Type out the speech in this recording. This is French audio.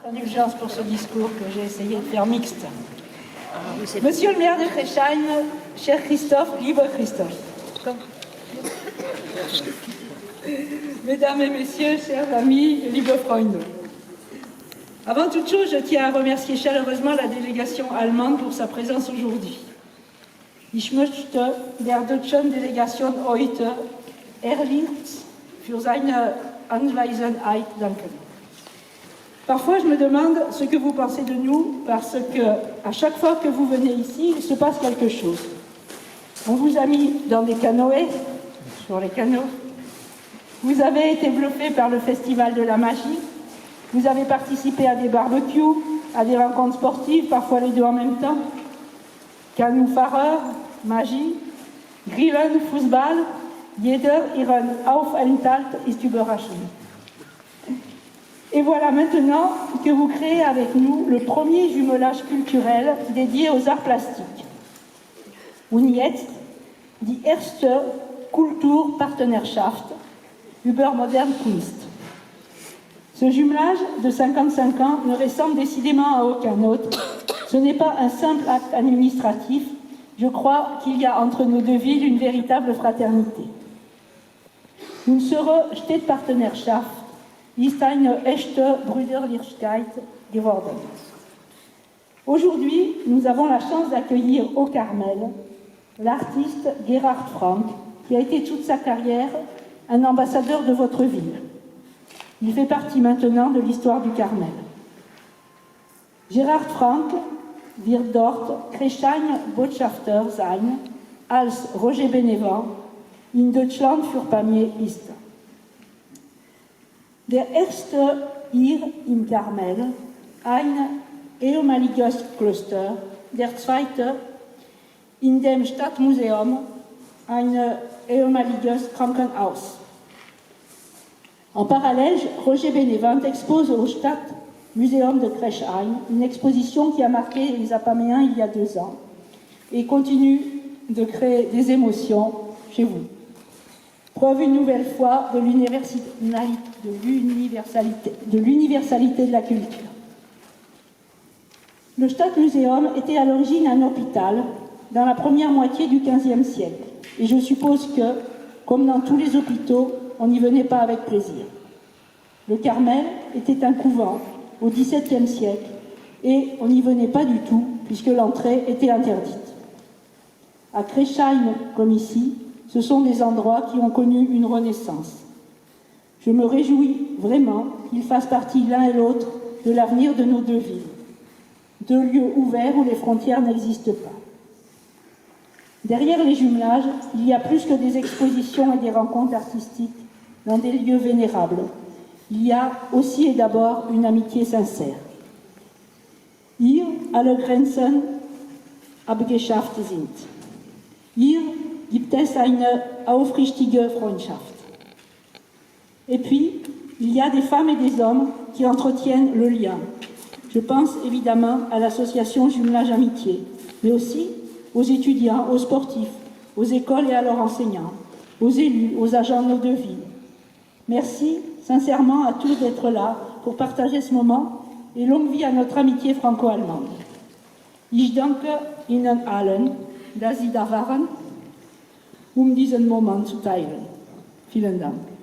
Indulgence pour ce discours que j'ai essayé de faire mixte. Monsieur le maire de Creschaim, cher Christophe, lieber Christophe. Mesdames et messieurs, chers amis, liebe Freunde. Avant toute chose, je tiens à remercier chaleureusement la délégation allemande pour sa présence aujourd'hui. Ich möchte der deutschen Delegation heute Erlings für seine Anwesenheit danken. Parfois, je me demande ce que vous pensez de nous, parce que à chaque fois que vous venez ici, il se passe quelque chose. On vous a mis dans des canoës, sur les canaux. Vous avez été bluffé par le festival de la magie. Vous avez participé à des barbecues, à des rencontres sportives, parfois les deux en même temps. Kanufahrer, Magie, Grillen, Fußball, jeder ihren Aufenthalt ist überraschend. Et voilà maintenant que vous créez avec nous le premier jumelage culturel dédié aux arts plastiques. Und jetzt die erste Kulturpartnerschaft über moderne Kunst. Ce jumelage de 55 ans ne ressemble décidément à aucun autre. Ce n'est pas un simple acte administratif. Je crois qu'il y a entre nos deux villes une véritable fraternité. Unsere Städtpartnerschaft ist eine echte Brüderlichkeit geworden. Aujourd'hui, nous avons la chance d'accueillir au Carmel l'artiste Gerhard Frank, qui a été toute sa carrière un ambassadeur de votre ville. Il fait partie maintenant de l'histoire du Carmel. Gerhard Frank wird dort Creschaim Botschafter sein, als Roger Benevent in Deutschland für Pamiers ist. Der erste hier im Carmel, ein ehemaliges Kloster, der zweite in dem Stadtmuseum, ein ehemaliges Krankenhaus. En parallèle, Roger Benevent expose au Stadtmuseum de Creschaim une exposition qui a marqué les Apaméens il y a 2 ans et continue de créer des émotions chez vous. Preuve une nouvelle fois de l'universalité de la culture. Le Stadtmuseum était à l'origine un hôpital dans la première moitié du XVe siècle. Et je suppose que, comme dans tous les hôpitaux, on n'y venait pas avec plaisir. Le Carmel était un couvent au XVIIe siècle et on n'y venait pas du tout puisque l'entrée était interdite. À Creschaim, comme ici, ce sont des endroits qui ont connu une renaissance. Je me réjouis vraiment qu'ils fassent partie l'un et l'autre de l'avenir de nos deux villes. 2 lieux ouverts où les frontières n'existent pas. Derrière les jumelages, il y a plus que des expositions et des rencontres artistiques dans des lieux vénérables. Il y a aussi et d'abord une amitié sincère. Hier alle Grenzen abgeschafft sind. Hier gibt es eine aufrichtige Freundschaft. Et puis, il y a des femmes et des hommes qui entretiennent le lien. Je pense évidemment à l'association Jumelage Amitié, mais aussi aux étudiants, aux sportifs, aux écoles et à leurs enseignants, aux élus, aux agents de nos deux villes. Merci sincèrement à tous d'être là pour partager ce moment et longue vie à notre amitié franco-allemande. Ich danke Ihnen allen, dass Sie da waren, diesen Moment zu teilen. Vielen Dank.